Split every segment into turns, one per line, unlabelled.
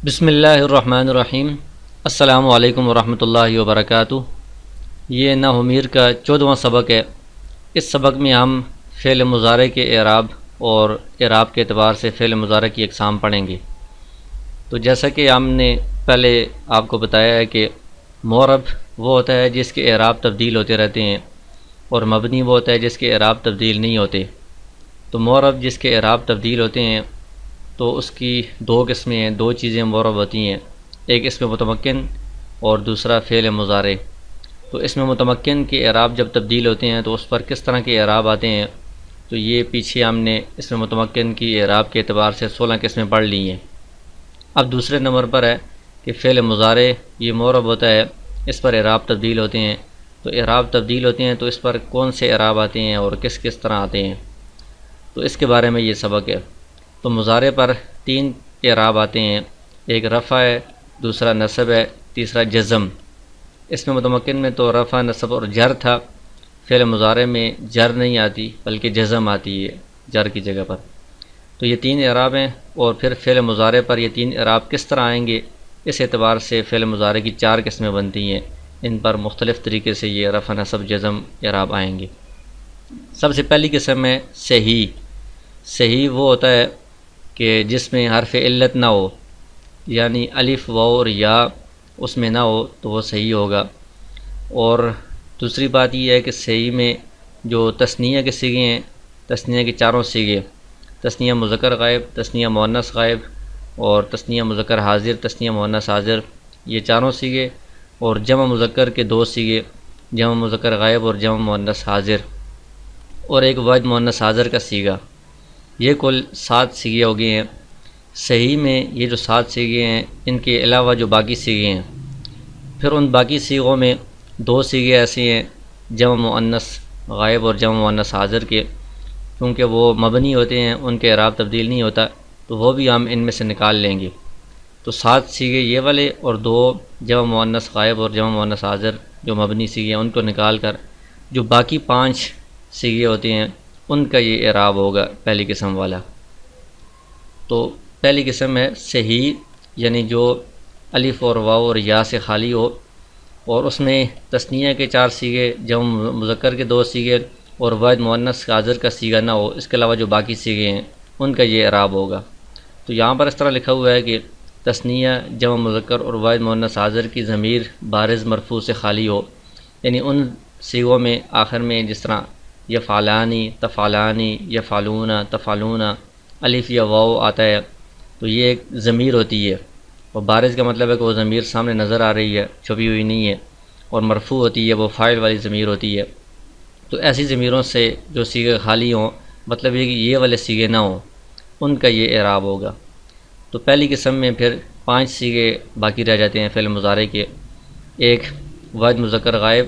بسم اللہ الرحمن الرحیم۔ السلام علیکم ورحمۃ اللہ وبرکاتہ۔ یہ نحو میر کا 14واں سبق ہے۔ اس سبق میں ہم فعل مضارع کے اعراب اور اعراب کے اعتبار سے فعل مضارع کی اقسام پڑھیں گے۔ تو جیسا کہ ہم نے پہلے آپ کو بتایا ہے کہ معرب وہ ہوتا ہے جس کے اعراب تبدیل ہوتے رہتے ہیں، اور مبنی وہ ہوتا ہے جس کے اعراب تبدیل نہیں ہوتے۔ تو معرب جس کے اعراب تبدیل ہوتے ہیں تو اس کی دو قسمیں ہیں، دو چیزیں معرب ہوتی ہیں، ایک اسم متمکن اور دوسرا فعل مضارع۔ تو اسم متمکن کے اعراب جب تبدیل ہوتے ہیں تو اس پر کس طرح کے اعراب آتے ہیں، تو یہ پیچھے ہم نے اسم متمکن کی اعراب کے اعتبار سے 16 قسمیں پڑھ لی ہیں۔ اب دوسرے نمبر پر ہے کہ فعل مضارع یہ معرب ہوتا ہے، اس پر اعراب تبدیل ہوتے ہیں۔ تو اعراب تبدیل ہوتے ہیں تو اس پر کون سے اعراب آتے ہیں اور کس کس طرح آتے ہیں، تو اس کے بارے میں یہ سبق ہے۔ تو مضارع پر 3 اعراب آتے ہیں، ایک رفع ہے، دوسرا نصب ہے، تیسرا جزم۔ اس میں متمکن میں تو رفع، نصب اور جر تھا، فعل مضارع میں جر نہیں آتی بلکہ جزم آتی ہے جر کی جگہ پر۔ تو یہ 3 اعراب ہیں، اور پھر فعل مضارع پر یہ 3 اعراب کس طرح آئیں گے، اس اعتبار سے فعل مضارع کی 4 قسمیں بنتی ہیں، ان پر مختلف طریقے سے یہ رفع، نصب، جزم اعراب آئیں گے۔ سب سے پہلی قسم ہے صحیح۔ صحیح وہ ہوتا ہے کہ جس میں حرف علت نہ ہو، یعنی الف، واو اور یا اس میں نہ ہو تو وہ صحیح ہوگا۔ اور دوسری بات یہ ہے کہ صحیح میں جو تثنیہ کے صیغے ہیں، تثنیہ کے 4 صیغے، تثنیہ مذکر غائب، تثنیہ مؤنث غائب اور تثنیہ مذکر حاضر، تثنیہ مؤنث حاضر، یہ 4 صیغے، اور جمع مذکر کے 2 صیغے، جمع مذکر غائب اور جمع مؤنث حاضر، اور ایک واحد مؤنث حاضر کا صیغہ، یہ کل 7 صیغے ہو گئے ہیں۔ صحیح میں یہ جو 7 صیغے ہیں، ان کے علاوہ جو باقی صیغے ہیں، پھر ان باقی صیغوں میں 2 صیغے ایسے ہیں جمع مؤنث غائب اور جمع مؤنث حاضر کے، کیونکہ وہ مبنی ہوتے ہیں، ان کے اعراب تبدیل نہیں ہوتا، تو وہ بھی ہم ان میں سے نکال لیں گے۔ تو 7 صیغے یہ والے اور 2 جمع مؤنث غائب اور جمع مؤنث حاضر جو مبنی صیغے ہیں، ان کو نکال کر جو باقی 5 صیغے ہوتے ہیں ان کا یہ اعراب ہوگا پہلی قسم والا۔ تو پہلی قسم ہے صحیح، یعنی جو الف اور واو اور یا سے خالی ہو، اور اس میں تثنیہ کے 4 صیغے، جمع مذکر کے 2 صیغے اور واحد مؤنث حاضر کا صیغہ نہ ہو، اس کے علاوہ جو باقی صیغے ہیں ان کا یہ اعراب ہوگا۔ تو یہاں پر اس طرح لکھا ہوا ہے کہ تثنیہ، جمع مذکر اور واحد مؤنث حاضر کی ضمیر بارز مرفوع سے خالی ہو، یعنی ان صیغوں میں آخر میں جس طرح یفعلانی، تفعلانی، یفعلون، تفعلون، الف یا واو آتا ہے، تو یہ ایک ضمیر ہوتی ہے، اور بارز کا مطلب ہے کہ وہ ضمیر سامنے نظر آ رہی ہے، چھپی ہوئی نہیں ہے، اور مرفوع ہوتی ہے، وہ فاعل والی ضمیر ہوتی ہے۔ تو ایسی ضمیروں سے جو صیغے خالی ہوں، مطلب یہ کہ یہ والے صیغے نہ ہوں، ان کا یہ اعراب ہوگا۔ تو پہلی قسم میں پھر 5 صیغے باقی رہ جاتے ہیں فعل مضارع کے، ایک واحد مذکر غائب،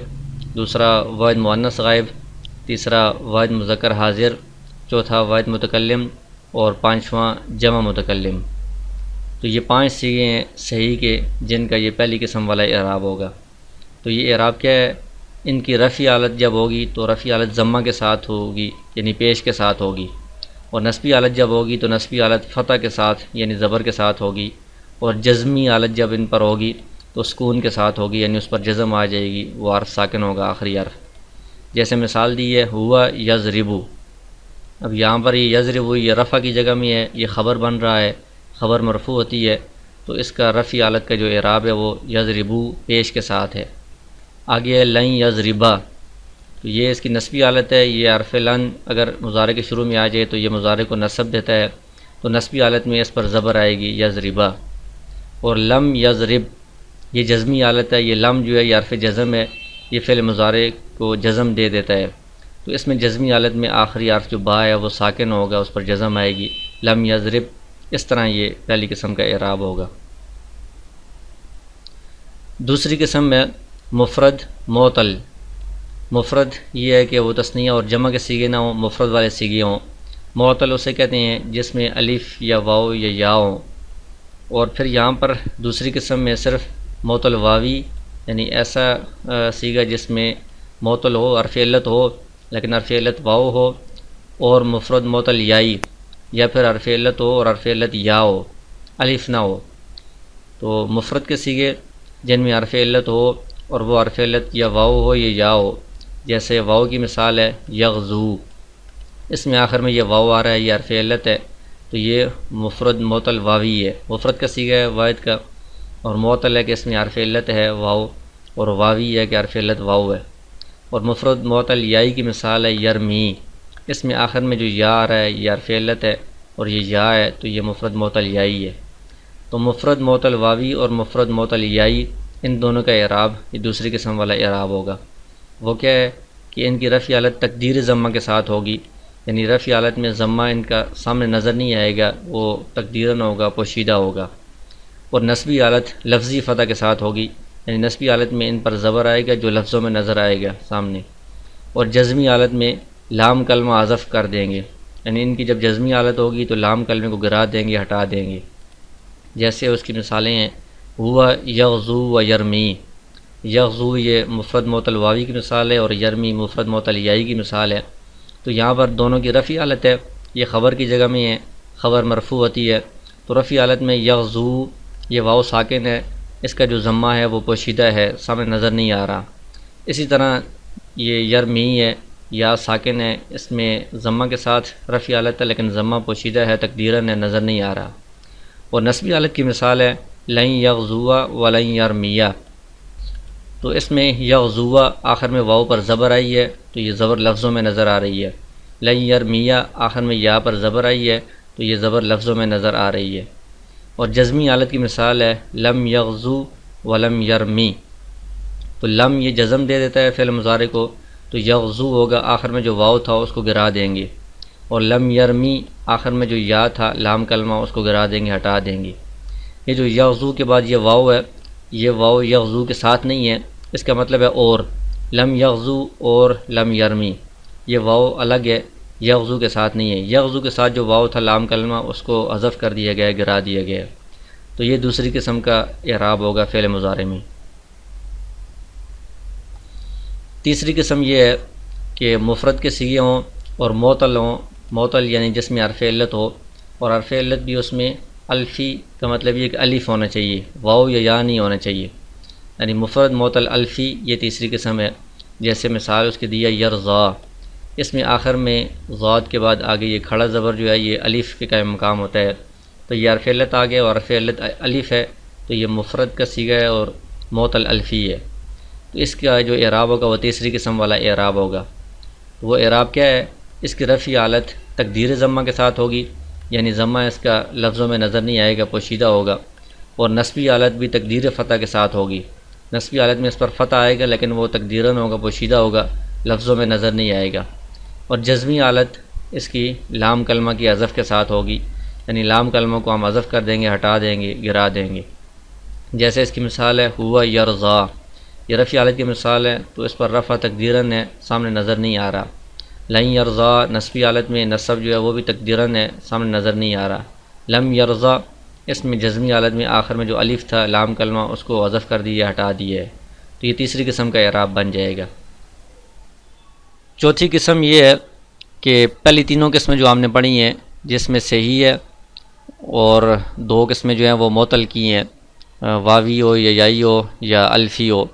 دوسرا واحد مؤنث غائب، تیسرا واحد مذکر حاضر، چوتھا واحد متکلم، اور 5واں جمع متکلم۔ تو یہ 5 صیغے ہیں صحیح کے جن کا یہ پہلی قسم والا اعراب ہوگا۔ تو یہ اعراب کیا ہے، ان کی رفعی حالت جب ہوگی تو رفعی حالت ضمہ کے ساتھ ہوگی، یعنی پیش کے ساتھ ہوگی، اور نصبی حالت جب ہوگی تو نصبی حالت فتح کے ساتھ یعنی زبر کے ساتھ ہوگی، اور جزمی حالت جب ان پر ہوگی تو سکون کے ساتھ ہوگی، یعنی اس پر جزم آ جائے گی، وہ حرف ساکن ہوگا، آخری حرف۔ جیسے مثال دی ہے ہوا یضربو، اب یہاں پر یہ یضربو یہ رفع کی جگہ میں ہے، یہ خبر بن رہا ہے، خبر مرفوع ہوتی ہے، تو اس کا رفعی حالت کا جو اعراب ہے وہ یضربو پیش کے ساتھ ہے۔ آگے ہے لن یضربا، تو یہ اس کی نصبی حالت ہے، یہ حرف لن اگر مضارع کے شروع میں آ جائے تو یہ مضارع کو نصب دیتا ہے، تو نصبی حالت میں اس پر زبر آئے گی یضربا۔ اور لم یضرب یہ جزمی حالت ہے، یہ لم جو ہے یہ حرف جزم ہے، یہ فعل مضارع کو جزم دے دیتا ہے، تو اس میں جزمی حالت میں آخری حرف جو با ہے وہ ساکن ہوگا، اس پر جزم آئے گی، لم یضرب، اس طرح یہ پہلی قسم کا اعراب ہوگا۔ دوسری قسم ہے مفرد معطل۔ مفرد یہ ہے کہ وہ تثنیہ اور جمع کے صیغے نہ ہوں، مفرد والے صیغے ہوں۔ معطل اسے کہتے ہیں جس میں الف یا واو یا یا ہوں۔ اور پھر یہاں پر دوسری قسم میں صرف معطل واوی، یعنی ایسا صیغہ جس میں معطل ہو، حرف علت ہو لیکن حرف علت واو ہو، اور مفرد معطل یائی، یا پھر حرف علت ہو اور حرف علت یا ہو، الف نہ ہو۔ تو مفرد کے سیغے جن میں حرف علت ہو اور وہ حرف علت یا واو ہو یا یا ہو، جیسے واو کی مثال ہے یغزو، اس میں آخر میں یہ واو آ رہا ہے، یہ حرف علت ہے، تو یہ مفرد معطل واوی ہے، مفرد کا سیغہ ہے واحد کا، اور معطل ہے کہ اس میں حرف علت ہے واو، اور واوی ہے کہ حرف علت واو ہے۔ اور مفرد معطل یائی کی مثال ہے یرمی، اس میں آخر میں جو یا آ رہا ہے یہ حرف علت ہے اور یہ یا ہے، تو یہ مفرد معطل یائی ہے۔ تو مفرد معطل واوی اور مفرد معطل یائی، ان دونوں کا اعراب یہ دوسری قسم والا اعراب ہوگا۔ وہ کیا ہے کہ ان کی رفع حالت تقدیر ضمہ کے ساتھ ہوگی، یعنی رفع حالت میں ضمہ ان کا سامنے نظر نہیں آئے گا، وہ تقدیراً ہوگا، پوشیدہ ہوگا۔ اور نسبی حالت لفظی فتح کے ساتھ ہوگی، یعنی نسبی حالت میں ان پر زبر آئے گا جو لفظوں میں نظر آئے گا سامنے۔ اور جزمی حالت میں لام کلمہ حذف کر دیں گے، یعنی ان کی جب جزمی حالت ہوگی تو لام کلمے کو گرا دیں گے، ہٹا دیں گے۔ جیسے اس کی مثالیں ہیں ہوا یغزو و یرمی، یغزو یہ مفرد معطل واوی کی مثال ہے اور یرمی مفرد معطل یائی کی مثال ہے۔ تو یہاں پر دونوں کی رفع حالت ہے، یہ خبر کی جگہ میں ہے، خبر مرفوع ہوتی ہے، تو رفع حالت میں یغزو یہ واو ساکن ہے، اس کا جو ضمہ ہے وہ پوشیدہ ہے، سامنے نظر نہیں آ رہا۔ اسی طرح یہ یرمی ہے، یا ساکن ہے، اس میں ضمہ کے ساتھ رفع حالت ہے لیکن ضمہ پوشیدہ ہے، تقدیراً ہے، نظر نہیں آ رہا۔ اور نسبی حالت کی مثال ہے لن یغزوا ولن یرمیہ، تو اس میں یغزوا آخر میں واو پر زبر آئی ہے تو یہ زبر لفظوں میں نظر آ رہی ہے، لن یرمیہ آخر میں یا پر زبر آئی ہے تو یہ زبر لفظوں میں نظر آ رہی ہے۔ اور جزمی حالت کی مثال ہے لم یغزو ولم یرمی، تو لم یہ جزم دے دیتا ہے فعل مضارع کو، تو یغزو ہوگا، آخر میں جو واو تھا اس کو گرا دیں گے، اور لم یرمی آخر میں جو یا تھا لام کلمہ اس کو گرا دیں گے، ہٹا دیں گے۔ یہ جو یغزو کے بعد یہ واو ہے، یہ واو یغزو کے ساتھ نہیں ہے، اس کا مطلب ہے اور، لم یغزو اور لم یرمی، یہ واو الگ ہے، یغزو کے ساتھ نہیں ہے۔ یغزو کے ساتھ جو واو تھا لام کلمہ اس کو حذف کر دیا گیا، گرا دیا گیا، تو یہ دوسری قسم کا اعراب ہوگا فعل مضارع میں۔ تیسری قسم یہ ہے کہ مفرد کے صیغے ہوں اور معطل ہوں، معطل یعنی جس میں حرف علت ہو، اور حرف علت بھی اس میں الفی کا مطلب یہ کہ الف ہونا چاہیے، واو یا نہیں ہونا چاہیے، یعنی مفرد معطل الفی، یہ تیسری قسم ہے۔ جیسے مثال اس کے دیا یرضا، اس میں آخر میں ضاد کے بعد آگے یہ کھڑا زبر جو ہے یہ الف کے قائم مقام ہوتا ہے، تو یہ حرف علت آ گیا اور حرف علت الف ہے، تو یہ مفرد کا صیغہ ہے اور معطل الفی ہے، تو اس کا جو اعراب ہوگا وہ تیسری قسم والا اعراب ہوگا۔ وہ اعراب کیا ہے؟ اس کی رفع حالت تقدیر ضمہ کے ساتھ ہوگی، یعنی ضمہ اس کا لفظوں میں نظر نہیں آئے گا، پوشیدہ ہوگا، اور نسبی حالت بھی تقدیر فتح کے ساتھ ہوگی، نسبی حالت میں اس پر فتح آئے گا لیکن وہ تقدیراً ہوگا، پوشیدہ ہوگا، لفظوں میں نظر نہیں آئے گا۔ اور جزمی حالت اس کی لام کلمہ کی حذف کے ساتھ ہوگی، یعنی لام کلمہ کو ہم حذف کر دیں گے، ہٹا دیں گے، گرا دیں گے۔ جیسے اس کی مثال ہے ہوا یرضا، یہ رفع حالت کی مثال ہے تو اس پر رفع تقدیراً ہے، سامنے نظر نہیں آ رہا۔ لن یرضا نسبی حالت میں نصب جو ہے وہ بھی تقدیراً ہے، سامنے نظر نہیں آ رہا۔ لم یرضا اس میں جزمی حالت میں آخر میں جو الف تھا لام کلمہ اس کو حذف کر دیا، ہٹا دیا ہے، تو یہ تیسری قسم کا اعراب بن جائے گا۔ چوتھی قسم یہ ہے کہ پہلی تینوں قسمیں جو ہم نے پڑھی ہیں جس میں صحیح ہے، اور دو قسمیں جو ہیں وہ معطل کی ہیں، واوی ہو یا یائی ہو یا الفی ہو،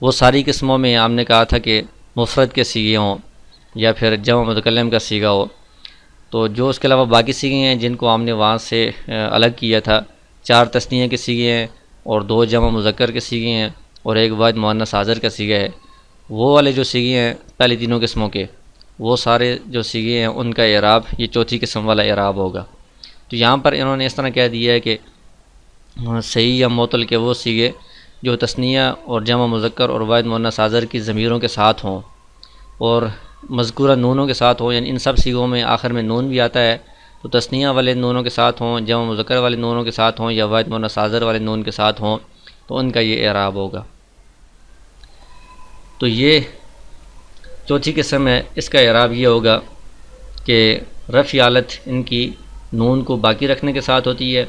وہ ساری قسموں میں ہم نے کہا تھا کہ مفرد کے صیغے ہوں یا پھر جمع متکلم کا صیغہ ہو، تو جو اس کے علاوہ باقی صیغے ہیں جن کو ہم نے وہاں سے الگ کیا تھا، 4 تثنیہ کے صیغے ہیں اور 2 جمع مذکر کے صیغے ہیں اور 1 واحد مؤنث حاضر کا صیغہ ہے، وہ والے جو صیغے ہیں پہلی تینوں قسموں کے، وہ سارے جو صیغے ہیں ان کا اعراب یہ چوتھی قسم والا اعراب ہوگا۔ تو یہاں پر انہوں نے اس طرح کہہ دیا ہے کہ صحیح یا معطل کے وہ صیغے جو تثنیہ اور جمع مذکر اور واحد مؤنث حاضر کی ضمیروں کے ساتھ ہوں اور مذکورہ نونوں کے ساتھ ہوں، یعنی ان سب صیغوں میں آخر میں نون بھی آتا ہے، تو تثنیہ والے نونوں کے ساتھ ہوں، جمع مذکر والے نونوں کے ساتھ ہوں یا واحد مؤنث حاضر والے نون کے ساتھ ہوں، تو ان کا یہ اعراب ہوگا۔ تو یہ چوتھی قسم ہے، اس کا اعراب یہ ہوگا کہ رفع حالت ان کی نون کو باقی رکھنے کے ساتھ ہوتی ہے،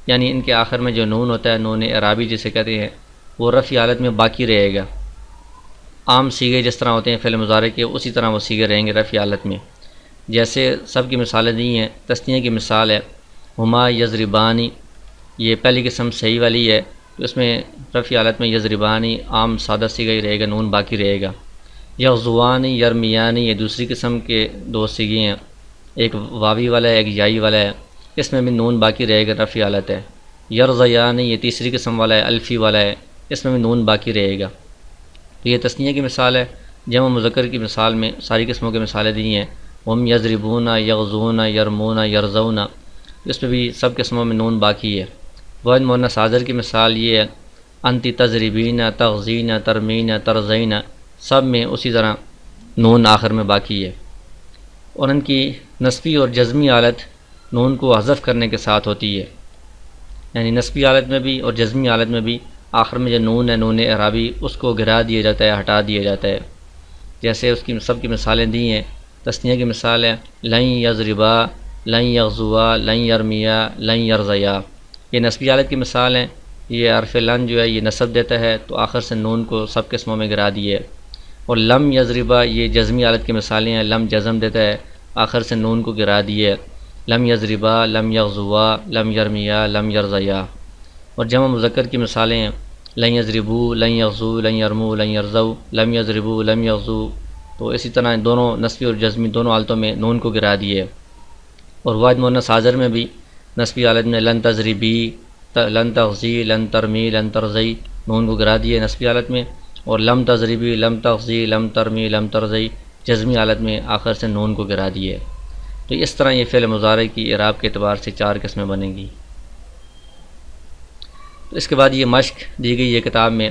یعنی ان کے آخر میں جو نون ہوتا ہے، نون اعرابی جسے کہتے ہیں، وہ رفع حالت میں باقی رہے گا۔ عام صیغے جس طرح ہوتے ہیں فعل مضارع کے، اسی طرح وہ صیغے رہیں گے رفع حالت میں۔ جیسے سب کی مثالیں دی ہیں، تثنیہ کی مثال ہے ہما یضربانی، یہ پہلی قسم صحیح والی ہے، تو اس میں رفع حالت میں یضربانی عام سادہ صیغہ ہی رہے گا، نون باقی رہے گا۔ یغزوانی یرمیانی یہ دوسری قسم کے دو صیغے ہیں، ایک واوی والا ہے ایک یائی والا ہے، اس میں بھی نون باقی رہے گا، رفع حالت ہے۔ یرزیانی یہ تیسری قسم والا ہے، الفی والا ہے، اس میں بھی نون باقی رہے گا۔ تو یہ تثنیہ کی مثال ہے۔ جمع مذکر کی مثال میں ساری قسموں کی مثالیں دی ہیں، ہم یضربون یغزون یرمون یرزون، اس میں بھی سب قسموں میں نون باقی ہے۔ واحد مؤنث حاضر کی مثال یہ ہے، انتی تضربین تغزین ترمین ترزین، سب میں اسی طرح نون آخر میں باقی ہے۔ اور ان کی نسبی اور جزمی حالت نون کو حذف کرنے کے ساتھ ہوتی ہے، یعنی نسبی حالت میں بھی اور جزمی حالت میں بھی آخر میں جو نون ہے نون اعرابی اس کو گرا دیا جاتا ہے، ہٹا دیا جاتا ہے۔ جیسے اس کی سب کی مثالیں دی ہیں۔ تثنیہ کی مثال ہے لن یضربا لن یغزوا لن یرمیا لن یرزیا، یہ نسبی حالت کی مثال ہے۔ یہ حرف لن جو ہے یہ نصب دیتا ہے تو آخر سے نون کو سب قسموں میں گرا دیے۔ اور لم یضربا یہ جزمی حالت کی مثالیں ہیں، لم جزم دیتا ہے آخر سے نون کو گرا دیے۔ لم یضربا لم یغزوا لم یرمیا لم یرزیا۔ اور جمع مذکر کی مثالیں ہیں لن یضربو لن یغزو لن یرمو لن یرزو لم یضربو لم یغزو، تو اسی طرح دونوں نسبی اور جزمی دونوں حالتوں میں نون کو گرا دیے۔ اور واحد مؤنث حاضر میں بھی نسبی حالت میں لن تضربی لن تغزی لن ترمی لن ترزی، نون کو گرا دیے نسبی حالت میں۔ اور لم تضربی لم تغزی لم ترمی لم ترزی، جزمی حالت میں آخر سے نون کو گرا دیے۔ تو اس طرح یہ فعل مضارع کی اعراب کے اعتبار سے 4 قسمیں بنیں گی۔ تو اس کے بعد یہ مشق دی گئی ہے کتاب میں،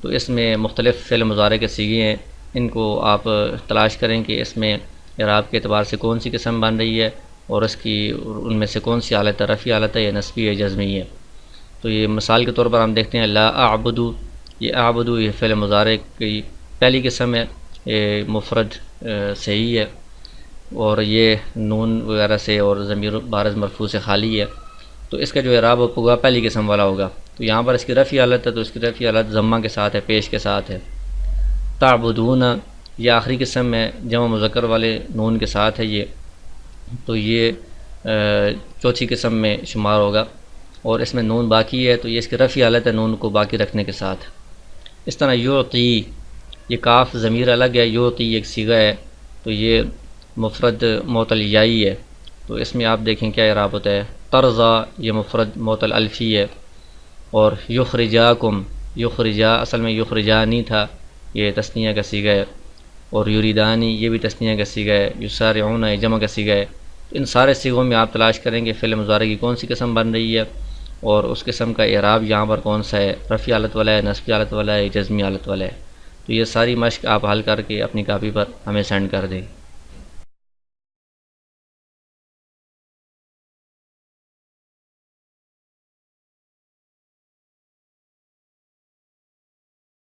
تو اس میں مختلف فعل مضارع کے صیغے ہیں، ان کو آپ تلاش کریں کہ اس میں اعراب کے اعتبار سے کون سی قسم بن رہی ہے اور ان میں سے کون سی حالت ہے، رفعی حالت ہے یا نسبی ہے جزمی ہے۔ تو یہ مثال کے طور پر ہم دیکھتے ہیں لا اعبدو، یہ اعبدو یہ فعل مضارع کی پہلی قسم ہے، یہ مفرد صحیح ہے اور یہ نون وغیرہ سے اور ضمیر بارز مرفوع سے خالی ہے، تو اس کا جو اعراب ہوگا پہلی قسم والا ہوگا۔ تو یہاں پر اس کی رفعی حالت ہے تو اس کی رفعی حالت ضمہ کے ساتھ ہے، پیش کے ساتھ ہے۔ تعبدون یہ آخری قسم ہے، جمع مذکر والے نون کے ساتھ ہے یہ، تو یہ چوتھی قسم میں شمار ہوگا اور اس میں نون باقی ہے، تو یہ اس کی رفعی حالت ہے نون کو باقی رکھنے کے ساتھ۔ اس طرح یعطی یہ کاف ضمیر الگ ہے، یعطی ایک صیغہ ہے، تو یہ مفرد معطل یائی ہے، تو اس میں آپ دیکھیں کیا اعراب ہوتا ہے۔ ترضا یہ مفرد معطل الفی ہے۔ اور یخرجاکم، یخرجا اصل میں یخرجانی تھا، یہ تثنیہ کا صیغہ ہے۔ اور یریدانی یہ بھی تثنیہ کا صیغہ ہے۔ یسارعون یہ جمع کا صیغہ ہے۔ ان سارے صیغوں میں آپ تلاش کریں کہ فعل مضارع کی کون سی قسم بن رہی ہے اور اس قسم کا اعراب یہاں پر کون سا ہے، رفعی حالت والا ہے، نسبی حالت والا ہے، جزمی حالت والا ہے۔ تو یہ ساری مشق آپ حل کر کے اپنی کاپی پر ہمیں سینڈ کر دیں۔